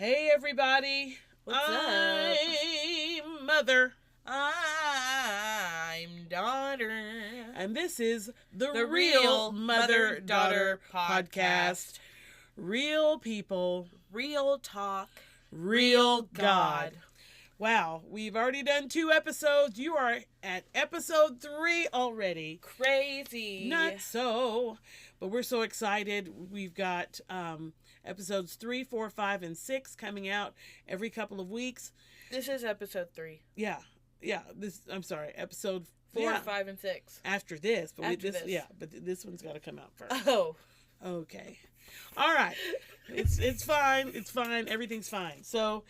Hey everybody, What's I'm Mother, I'm daughter. and this is the The Real Real Mother-Daughter Mother-Daughter Podcast. Real people, Real talk. real God. Wow, we've already done 2 episodes. You are at episode 3 already. Crazy. Not so, but we're so excited. We've got episodes 3, 4, 5, and 6 coming out every couple of weeks. This is episode 3. Yeah. I'm sorry, episode 4, 5, and 6. after this, but After this. Yeah, but this one's got to come out first. Oh. Okay. All right. It's fine. It's fine. Everything's fine. So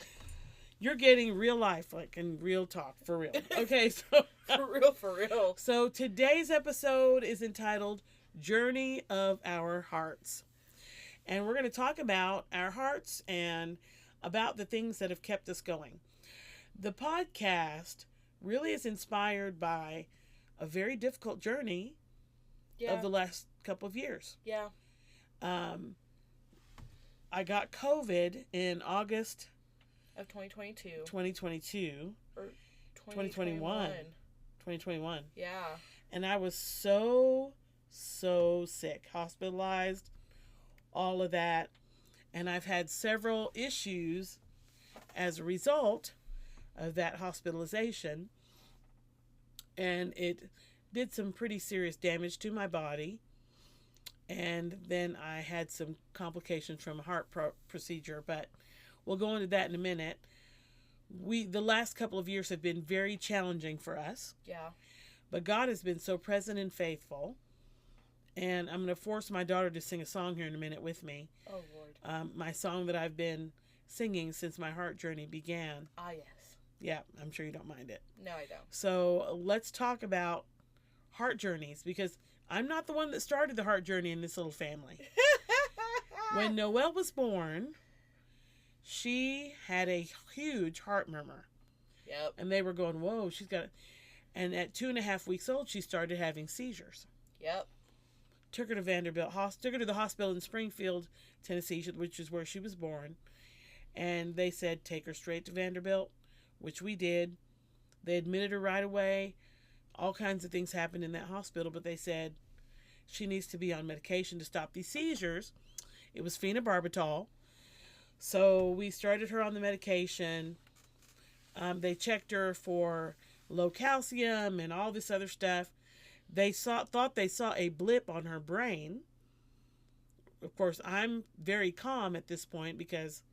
you're getting real life, like, and real talk for real. Okay. So For real. So today's episode is entitled Journey of Our Hearts. And we're going to talk about our hearts and about the things that have kept us going. The podcast really is inspired by a very difficult journey of the last couple of years. Yeah. I got COVID in August of 2022. 2022. Or 2021. 2021. Yeah. And I was so sick, hospitalized, all of that. And I've had several issues as a result of that hospitalization. And it did some pretty serious damage to my body. And then I had some complications from a heart procedure, but we'll go into that in a minute. The last couple of years have been very challenging for us. Yeah. But God has been so present and faithful. And I'm going to force my daughter to sing a song here in a minute with me. Oh, Lord. My song that I've been singing since my heart journey began. Ah, yes. Yeah, I'm sure you don't mind it. No, I don't. So let's talk about heart journeys, because I'm not the one that started the heart journey in this little family. When Noelle was born, she had a huge heart murmur. Yep. And they were going, whoa, she's got it. And at 2.5 weeks old, she started having seizures. Yep. Took her to Vanderbilt, took her to the hospital in Springfield, Tennessee, which is where she was born. And they said, take her straight to Vanderbilt, which we did. They admitted her right away. All kinds of things happened in that hospital, but they said she needs to be on medication to stop these seizures. It was phenobarbital. So we started her on the medication. They checked her for low calcium and all this other stuff. They thought they saw a blip on her brain. Of course, I'm very calm at this point because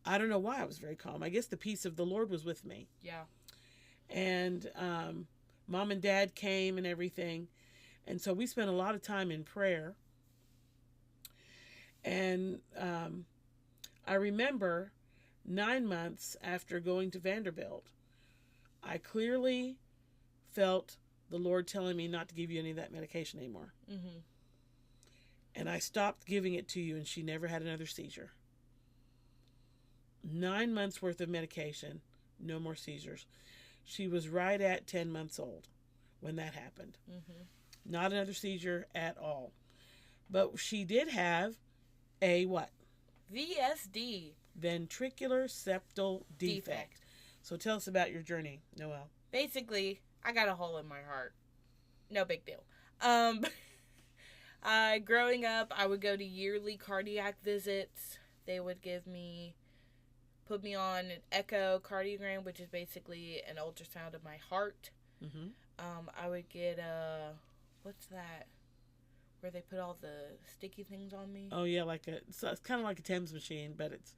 I don't know why I was very calm. I guess the peace of the Lord was with me. Yeah. And Mom and Dad came and everything. And so we spent a lot of time in prayer. And I remember 9 months after going to Vanderbilt, I clearly felt the Lord telling me not to give you any of that medication anymore. Mm-hmm. And I stopped giving it to you, and she never had another seizure. 9 months worth of medication, no more seizures. She was right at 10 months old when that happened. Mm-hmm. Not another seizure at all. But she did have a what? VSD. Ventricular septal defect. So tell us about your journey, Noelle. Basically, I got a hole in my heart. No big deal. Growing up, I would go to yearly cardiac visits. They would put me on an echocardiogram, which is basically an ultrasound of my heart. Mm-hmm. I would get what's that? Where they put all the sticky things on me? Oh yeah, it's kind of like a TEMS machine, but it's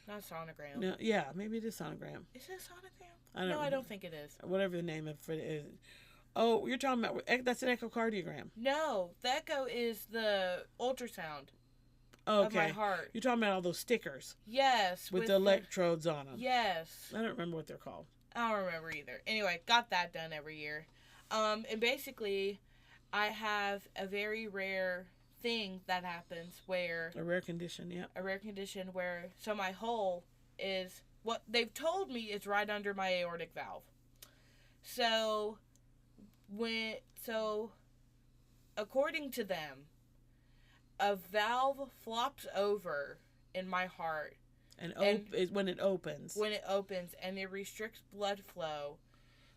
not a sonogram. No, yeah, maybe it is sonogram. Is it a sonogram? I don't think it is. Whatever the name of it is. Oh, you're talking about that's an echocardiogram. No, the echo is the ultrasound. Okay. Of my heart. You're talking about all those stickers. Yes. With the electrodes on them. Yes. I don't remember what they're called. I don't remember either. Anyway, got that done every year. And basically, I have a very rare thing that happens where... A rare condition, yeah. A rare condition where... So my hole is... What they've told me is right under my aortic valve. So, according to them, a valve flops over in my heart when it opens. When it opens, and it restricts blood flow,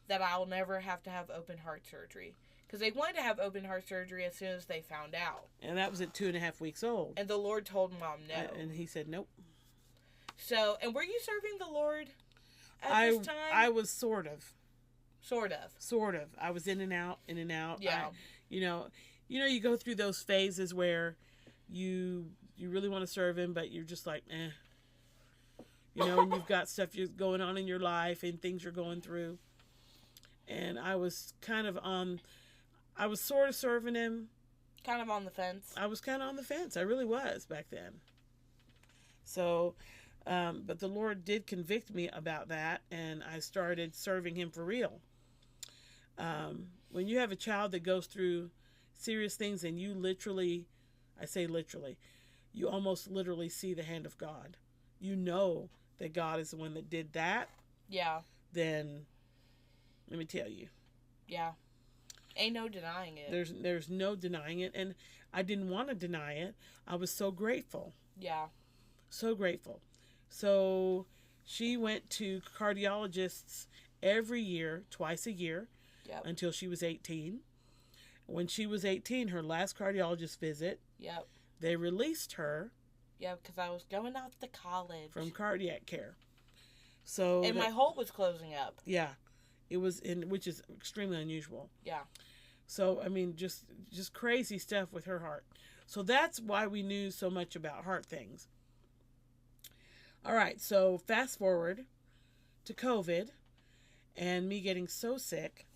that I'll never have to have open heart surgery. Because they wanted to have open heart surgery as soon as they found out. And that was at 2.5 weeks old. And the Lord told Mom no. And he said nope. So, and were you serving the Lord at this time? I was sort of. Sort of. Sort of. I was in and out, in and out. Yeah. You go through those phases where you really want to serve him, but you're just like, eh. And you've got stuff going on in your life and things you're going through. And I was sort of serving him. Kind of on the fence. I was kind of on the fence. I really was back then. So, but the Lord did convict me about that, and I started serving him for real. When you have a child that goes through serious things and you literally, I say literally, you almost literally see the hand of God. You know that God is the one that did that. Yeah. Then, let me tell you. Yeah. Ain't no denying it. There's no denying it, and I didn't want to deny it. I was so grateful. Yeah. So grateful. So she went to cardiologists every year, twice a year, yep, until she was 18. When she was 18, her last cardiologist visit, yep, they released her. Yeah, because I was going off to college. From cardiac care. So and my Holt was closing up. Yeah. It was which is extremely unusual. Yeah. So, I mean, just crazy stuff with her heart. So that's why we knew so much about heart things. All right, so fast forward to COVID and me getting so sick.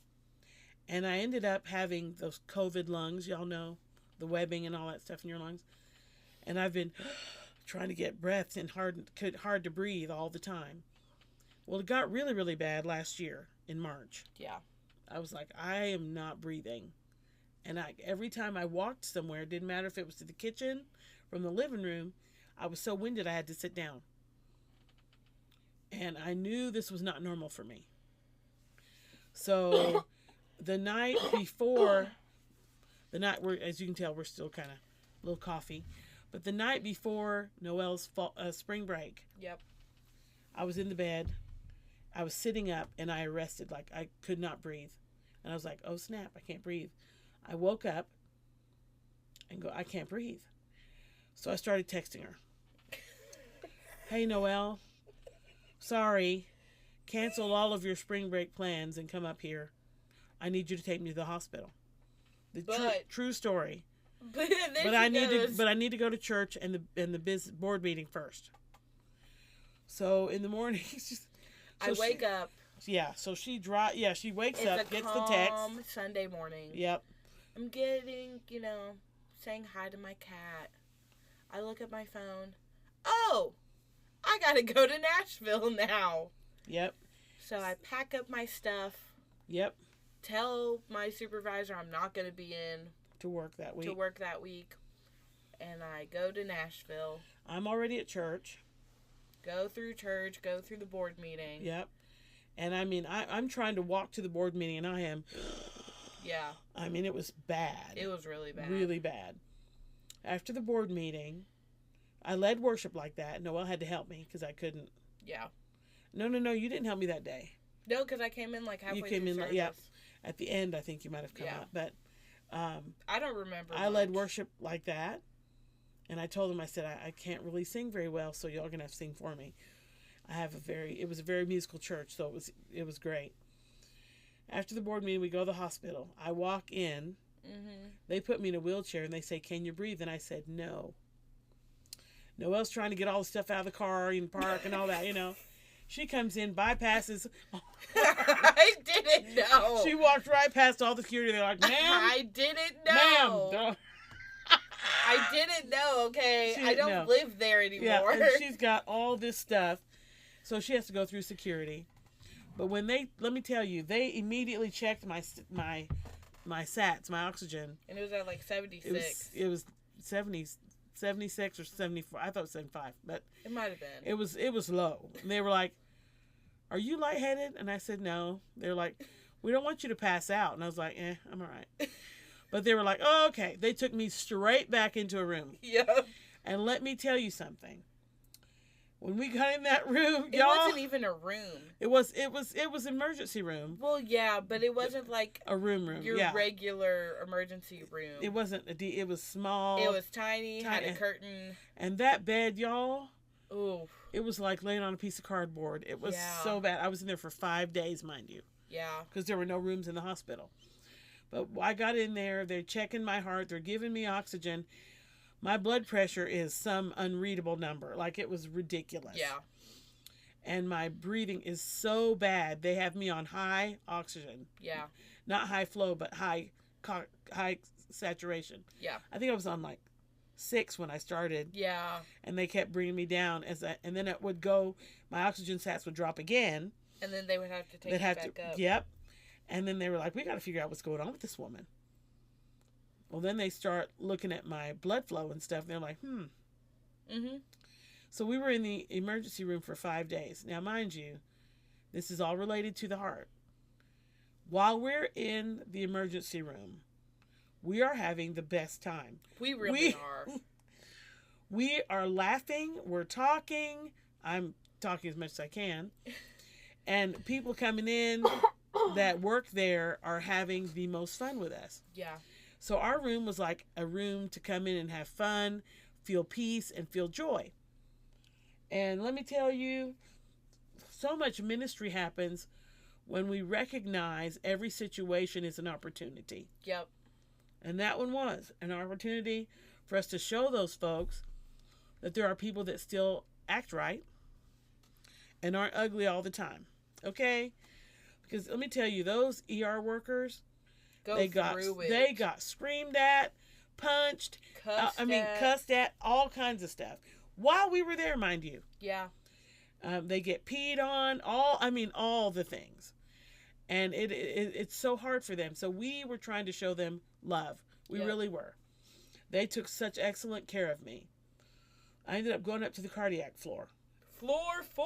And I ended up having those COVID lungs. Y'all know the webbing and all that stuff in your lungs. And I've been trying to get breath and hard to breathe all the time. Well, it got really, really bad last year in March. Yeah. I was like, I am not breathing. And every time I walked somewhere, it didn't matter if it was to the kitchen, from the living room, I was so winded I had to sit down. And I knew this was not normal for me. So the night before, as you can tell, we're still kind of a little coffee. But the night before Noelle's spring break, yep, I was in the bed. I was sitting up and I arrested, like I could not breathe. And I was like, oh snap, I can't breathe. I woke up and go, I can't breathe. So I started texting her. Hey Noelle, sorry, cancel all of your spring break plans and come up here. I need you to take me to the hospital. True story. But I need to go to church and the board meeting first. So in the morning, I wake up. Yeah, so she wakes up, gets the text. Sunday morning. Yep. I'm getting, saying hi to my cat. I look at my phone. Oh, I gotta go to Nashville now. Yep. So I pack up my stuff. Yep. Tell my supervisor I'm not gonna be in to work that week. And I go to Nashville. I'm already at church. Go through church, go through the board meeting. Yep. And I mean, I'm trying to walk to the board meeting, and I am. Yeah. I mean, it was bad. It was really bad. Really bad. After the board meeting, I led worship like that. Noelle had to help me because I couldn't. Yeah. No, you didn't help me that day. No, because I came in like halfway through service. You came in, yeah. At the end, I think you might have come up. But I don't remember I led worship like that. And I told them, I said, I can't really sing very well, so y'all going to have to sing for me. It was a very musical church, so it was great. After the board meeting, we go to the hospital. I walk in. Mm-hmm. They put me in a wheelchair, and they say, can you breathe? And I said, no. Noelle's trying to get all the stuff out of the car and park and all that, She comes in, bypasses. I didn't know. She walked right past all the security. They're like, ma'am. I didn't know. Ma'am. I didn't know, okay? I don't live there anymore. Yeah, and she's got all this stuff. So she has to go through security. But when let me tell you, they immediately checked my SATs, my oxygen. And it was at like 76. It was 76 or 74. I thought it was 75, but it might have been. It was low. And they were like, "Are you lightheaded?" And I said, "No." They're like, "We don't want you to pass out." And I was like, I'm all right. But they were like, "Oh, okay." They took me straight back into a room. Yeah. And let me tell you something. When we got in that room, It y'all, wasn't even a room. it was emergency room. Well, yeah, but it wasn't like A room, your yeah. regular emergency room. It wasn't it was small. It was tiny, had a curtain. And that bed, y'all, Ooh. it was like laying on a piece of cardboard. It was so bad. I was in there for 5 days, mind you. Yeah. Because there were no rooms in the hospital. But I got in there. They're checking my heart. They're giving me oxygen. My blood pressure is some unreadable number. Like, it was ridiculous. Yeah. And my breathing is so bad. They have me on high oxygen. Yeah. Not high flow, but high saturation. Yeah. I think I was on like 6 when I started. Yeah. And they kept bringing me down and then it would go. My oxygen sats would drop again. And then they would have to take it back up. Yep. And then they were like, we got to figure out what's going on with this woman. Well, then they start looking at my blood flow and stuff. And they're like, Mm-hmm. So we were in the emergency room for 5 days. Now, mind you, this is all related to the heart. While we're in the emergency room, we are having the best time. We really are. We are laughing. We're talking. I'm talking as much as I can. And people coming in that work there are having the most fun with us. Yeah. So our room was like a room to come in and have fun, feel peace, and feel joy. And let me tell you, so much ministry happens when we recognize every situation is an opportunity. Yep. And that one was an opportunity for us to show those folks that there are people that still act right and aren't ugly all the time. Okay? Because let me tell you, those ER workers, they got screamed at, punched, cussed at, all kinds of stuff. While we were there, mind you. Yeah. They get peed on, all the things. And it's so hard for them. So we were trying to show them love. We really were. They took such excellent care of me. I ended up going up to the cardiac floor. Floor 4.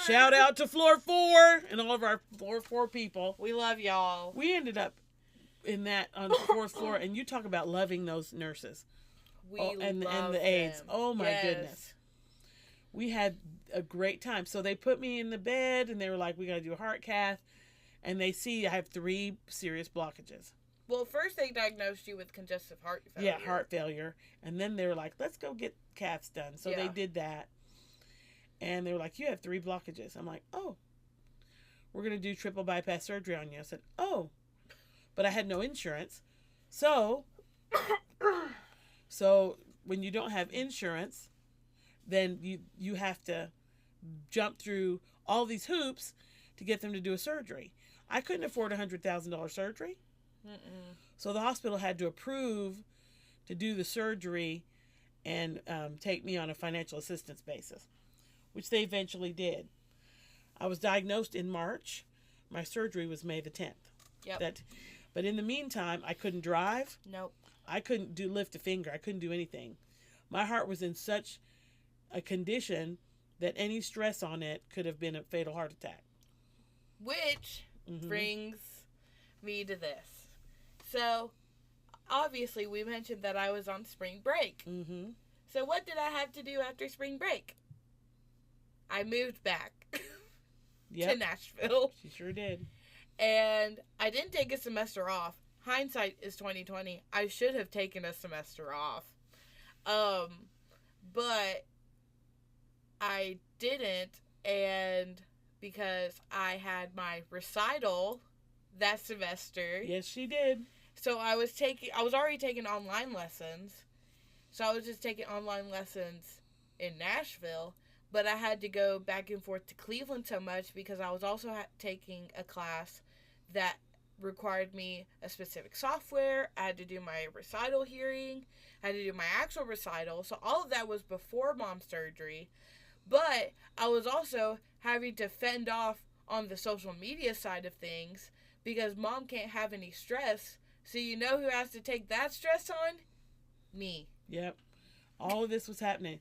Shout out to floor 4 and all of our floor 4 people. We love y'all. We ended up in that on the 4th floor, and you talk about loving those nurses. And the aides. Oh my goodness. We had a great time. So they put me in the bed and they were like, we got to do a heart cath. And they see I have 3 serious blockages. Well, first they diagnosed you with congestive heart failure. Yeah, heart failure. And then they were like, let's go get caths done. So they did that. And they were like, you have 3 blockages. I'm like, oh, we're going to do triple bypass surgery on you. I said, oh, but I had no insurance. So when you don't have insurance, then you have to jump through all these hoops to get them to do a surgery. I couldn't afford a $100,000 surgery. Mm-mm. So the hospital had to approve to do the surgery and take me on a financial assistance basis, which they eventually did. I was diagnosed in March. My surgery was May the 10th. Yep. But in the meantime, I couldn't drive. Nope. I couldn't lift a finger. I couldn't do anything. My heart was in such a condition that any stress on it could have been a fatal heart attack. Which brings me to this. So, obviously, we mentioned that I was on spring break. Mm-hmm. So, what did I have to do after spring break? I moved back to Nashville. She sure did. And I didn't take a semester off. Hindsight is 2020. I should have taken a semester off. But I didn't, and because I had my recital that semester. Yes, she did. So I was already taking online lessons. So I was just taking online lessons in Nashville, but I had to go back and forth to Cleveland so much because I was also taking a class that required me a specific software. I had to do my recital hearing. I had to do my actual recital. So all of that was before mom's surgery. But I was also having to fend off on the social media side of things because mom can't have any stress. So you know who has to take that stress on? Me. Yep. All of this was happening.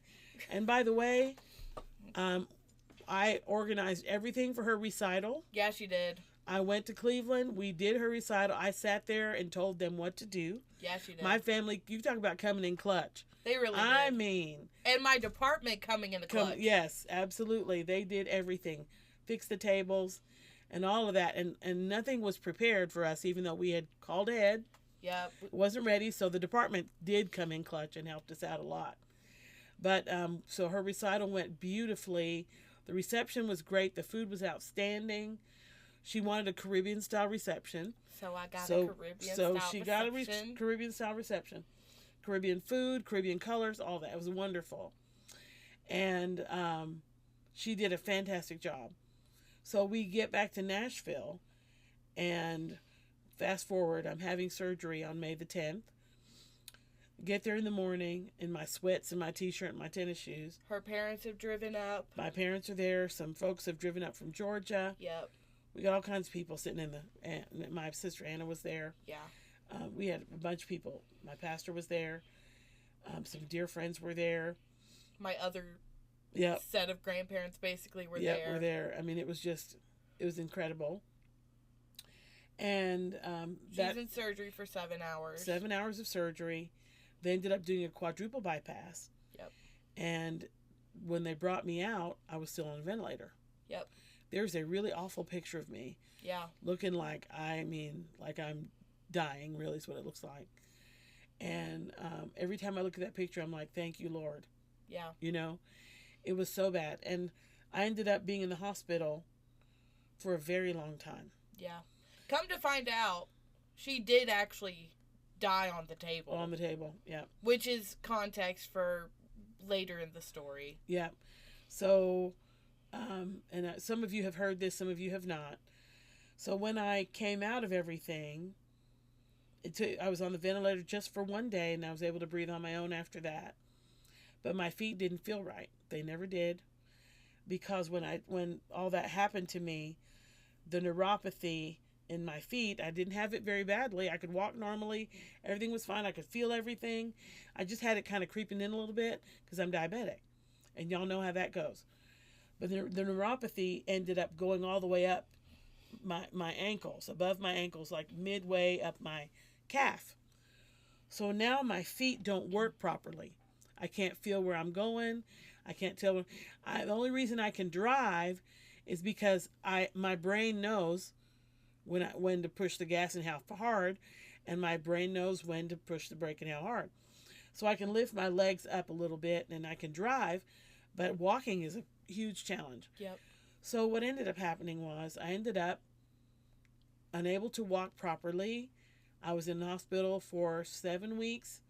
And by the way, I organized everything for her recital. Yeah, she did. I went to Cleveland. We did her recital. I sat there and told them what to do. Yeah, she did. My family, you talk about coming in clutch. They really I did. mean. And my department coming in the clutch. Yes, absolutely. They did everything. Fixed the tables and all of that. And nothing was prepared for us, even though we had called ahead. Yep. It wasn't ready. So the department did come in clutch and helped us out a lot. But so her recital went beautifully. The reception was great. The food was outstanding. She wanted a Caribbean-style reception. So I got a Caribbean-style reception. So she got a Caribbean-style reception. Caribbean food, Caribbean colors, all that. It was wonderful. And she did a fantastic job. So we get back to Nashville, and fast forward, I'm having surgery on May the 10th. Get there in the morning in my sweats and my t-shirt and my tennis shoes. Her parents have driven up. My parents are there. Some folks have driven up from Georgia. Yep. We got all kinds of people sitting in my sister Anna was there. Yeah. We had a bunch of people. My pastor was there. Some dear friends were there. My other set of grandparents basically were there. Yeah, were there. I mean, it was incredible. And she's in surgery for 7 hours. 7 hours of surgery. They ended up doing a quadruple bypass. Yep. And when they brought me out, I was still on a ventilator. Yep. There's a really awful picture of me. Yeah. Looking like I'm dying, really is what it looks like. And every time I look at that picture, I'm like, thank you, Lord. Yeah. You know, it was so bad. And I ended up being in the hospital for a very long time. Yeah. Come to find out, she did actually die on the table. On the table, yeah. Which is context for later in the story. Yeah. So, and some of you have heard this, some of you have not. So when I came out of everything, I was on the ventilator just for one day, and I was able to breathe on my own after that. But my feet didn't feel right. They never did. Because when all that happened to me, the neuropathy in my feet, I didn't have it very badly. I could walk normally. Everything was fine. I could feel everything. I just had it kind of creeping in a little bit because I'm diabetic. And y'all know how that goes. But the neuropathy ended up going all the way up my ankles, above my ankles, like midway up my calf. So now my feet don't work properly. I can't feel where I'm going. I can't tell. The only reason I can drive is because my brain knows when to push the gas and how hard, and my brain knows when to push the brake and how hard. So I can lift my legs up a little bit and I can drive, but walking is a huge challenge. Yep. So what ended up happening was I ended up unable to walk properly. I was in the hospital for 7 weeks,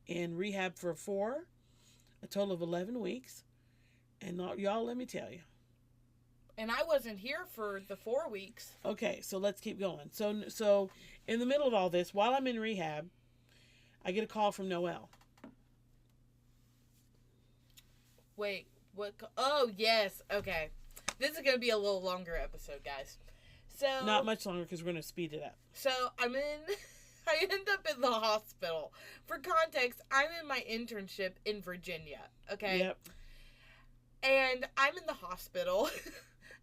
in rehab for 4, a total of 11 weeks. And y'all, let me tell you. And I wasn't here for the 4 weeks. Okay, so let's keep going. So in the middle of all this, while I'm in rehab, I get a call from Noelle. Wait, what? Oh, yes. Okay. This is going to be a little longer episode, guys. So not much longer because we're going to speed it up. So I end up in the hospital. For context, I'm in my internship in Virginia. Okay. Yep. And I'm in the hospital.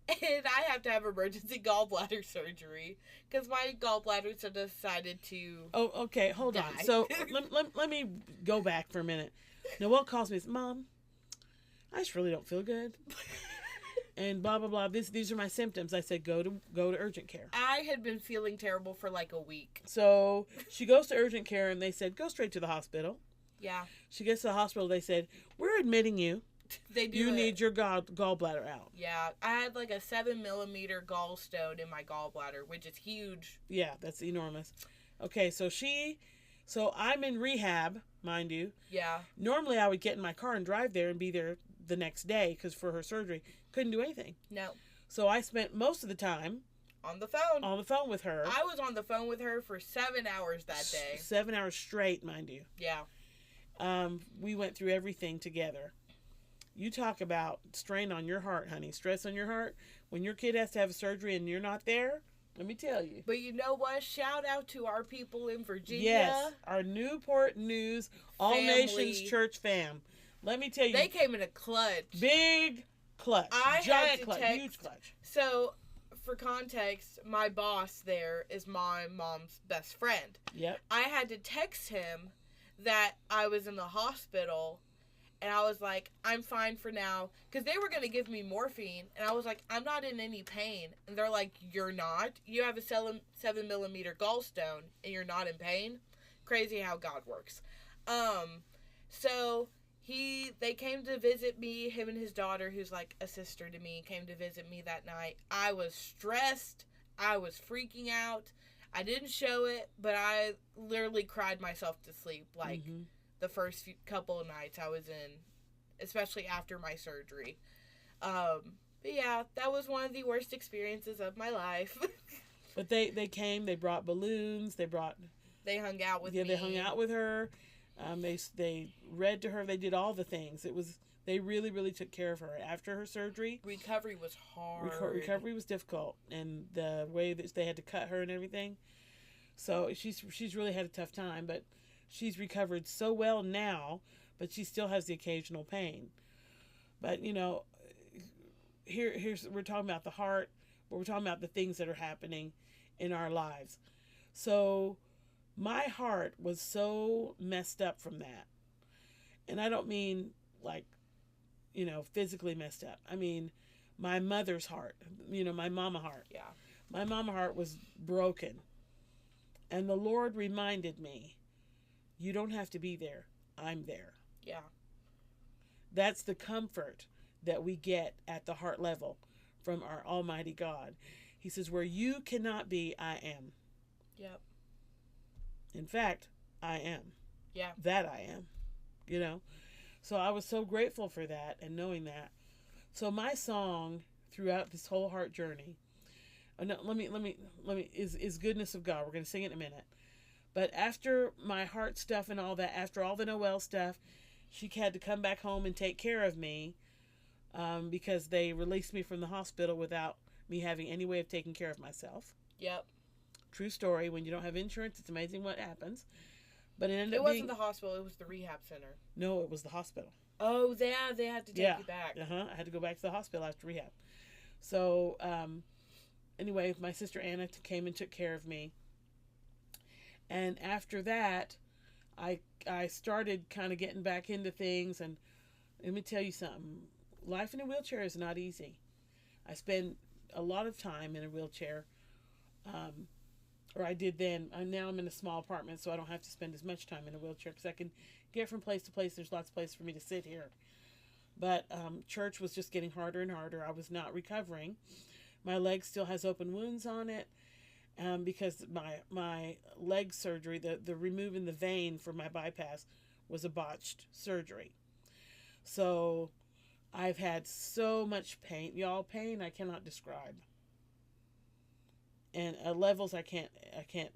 And I have to have emergency gallbladder surgery because my gallbladders have decided to. Oh, okay. Hold die. on. So let me go back for a minute. Noelle calls me and says, Mom, I just really don't feel good. And blah, blah, blah. These are my symptoms. I said, go to urgent care. I had been feeling terrible for like a week. So she goes to urgent care and they said, go straight to the hospital. Yeah. She gets to the hospital. They said, we're admitting you. They do. You need your gallbladder out. Yeah, I had like a 7mm gallstone in my gallbladder, which is huge. Yeah, that's enormous. Okay, so I'm in rehab, mind you. Yeah. Normally, I would get in my car and drive there and be there the next day because for her surgery, couldn't do anything. No. So I spent most of the time on the phone. On the phone with her. I was on the phone with her for 7 hours that day. 7 hours straight, mind you. Yeah. We went through everything together. You talk about strain on your heart, honey. Stress on your heart. When your kid has to have a surgery and you're not there, let me tell you. But you know what? Shout out to our people in Virginia. Yes, our Newport News All Nations Church fam. Let me tell you. They came in a clutch. Big clutch. Giant clutch. Huge clutch. So, for context, my boss there is my mom's best friend. Yep. I had to text him that I was in the hospital, and I was like, I'm fine for now, because they were going to give me morphine, and I was like, I'm not in any pain. And they're like, you're not? You have a 7 millimeter gallstone, and you're not in pain? Crazy how God works. So they came to visit me, him and his daughter, who's like a sister to me, came to visit me that night. I was stressed. I was freaking out. I didn't show it, but I literally cried myself to sleep, like, the first couple of nights I was in, especially after my surgery. But yeah, that was one of the worst experiences of my life. But they came, they brought balloons, they hung out with me. Yeah, they hung out with her. They read to her. They did all the things. They really, really took care of her after her surgery. Recovery was hard. Recovery was difficult, and the way that they had to cut her and everything. So she's really had a tough time, but she's recovered so well now, but she still has the occasional pain. But here's we're talking about the heart, but we're talking about the things that are happening in our lives. So my heart was so messed up from that. And I don't mean like, physically messed up. I mean, my mother's heart, my mama heart. Yeah. My mama heart was broken. And the Lord reminded me, you don't have to be there. I'm there. Yeah. That's the comfort that we get at the heart level from our Almighty God. He says, where you cannot be, I am. Yep. In fact, I am. Yeah. That I am. So I was so grateful for that and knowing that. So my song throughout this whole heart journey, let me is Goodness of God. We're going to sing it in a minute. But after my heart stuff and all that, after all the Noelle stuff, she had to come back home and take care of me because they released me from the hospital without me having any way of taking care of myself. Yep. True story. When you don't have insurance, it's amazing what happens. But it wasn't the hospital. It was the rehab center. No, it was the hospital. Oh, they had to take you back. I had to go back to the hospital after rehab. So, anyway, my sister Anna came and took care of me. And after that, I started kind of getting back into things. And let me tell you something. Life in a wheelchair is not easy. I spend a lot of time in a wheelchair. Or I did then. Now I'm in a small apartment, so I don't have to spend as much time in a wheelchair because I can get from place to place. There's lots of places for me to sit here. But church was just getting harder and harder. I was not recovering. My leg still has open wounds on it because my leg surgery, the removing the vein for my bypass, was a botched surgery. So I've had so much pain. Y'all, pain I cannot describe. And levels I can't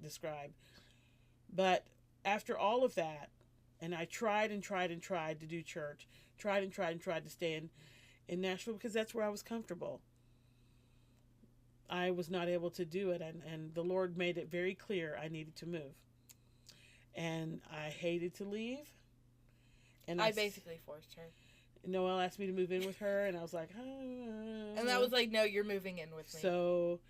describe. But after all of that, and I tried to do church, tried to stay in Nashville because that's where I was comfortable. I was not able to do it, and the Lord made it very clear I needed to move. And I hated to leave. And I basically forced her. Noelle asked me to move in with her, and I was like, And I was like, no, you're moving in with me. So,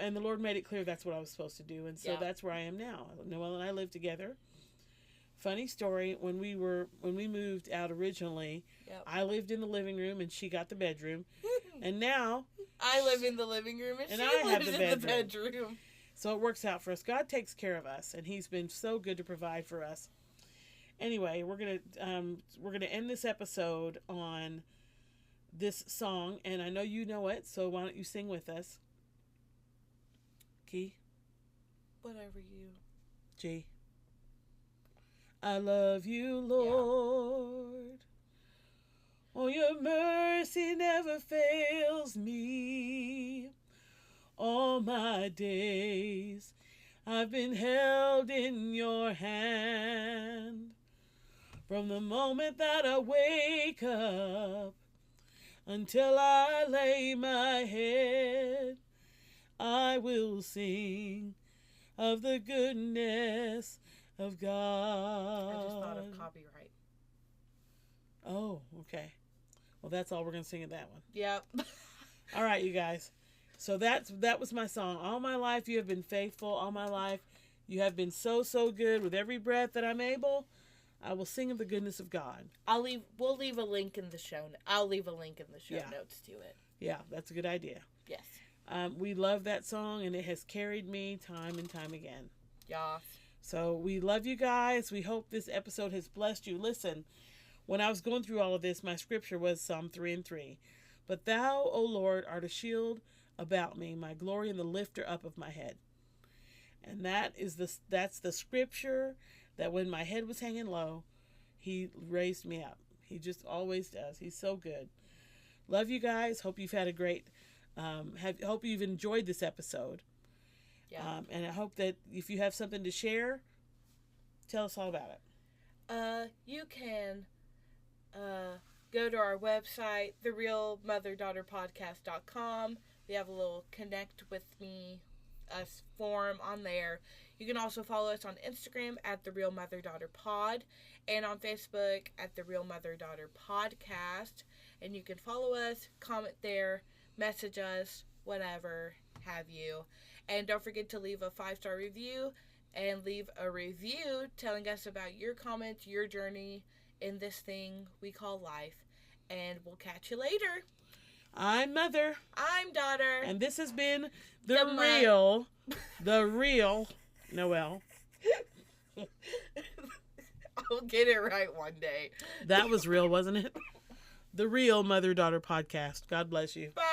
and the Lord made it clear that's what I was supposed to do, and so that's where I am now. Noelle and I live together. Funny story, when we moved out originally, I lived in the living room, and she got the bedroom, and now I live in the living room, and she lives in the bedroom. So it works out for us. God takes care of us, and He's been so good to provide for us. Anyway, we're gonna end this episode on this song, and I know you know it, so why don't you sing with us? Key? Whatever you. G. I love you, Lord. Oh, your mercy never fails me. All my days I've been held in your hand. From the moment that I wake up until I lay my head, I will sing of the goodness of God. I just thought of copyright. Oh, okay. Well, that's all we're going to sing in that one. Yep. All right, you guys. So that was my song. All my life you have been faithful. All my life you have been so, so good. With every breath that I'm able, I will sing of the goodness of God. We'll leave a link in the show. I'll leave a link in the show notes to it. Yeah, that's a good idea. Yes. We love that song, and it has carried me time and time again. Yes. So we love you guys. We hope this episode has blessed you. Listen, when I was going through all of this, my scripture was Psalm 3:3. But thou, O Lord, art a shield about me, my glory and the lifter up of my head. And that's the scripture that when my head was hanging low, he raised me up. He just always does. He's so good. Love you guys. Hope you've had a great, hope you've enjoyed this episode. Yeah. And I hope that if you have something to share, tell us all about it. You can go to our website, therealmotherdaughterpodcast.com. We have a little connect with me us form on there. You can also follow us on Instagram at The Real Mother Daughter Pod and on Facebook at The Real Mother Daughter Podcast. And you can follow us, comment there, message us, whatever have you. And don't forget to leave a 5-star review and leave a review telling us about your comments, your journey in this thing we call life. And we'll catch you later. I'm Mother. I'm Daughter. And this has been the real Noelle. I'll get it right one day. That was real, wasn't it? The Real Mother-Daughter Podcast. God bless you. Bye.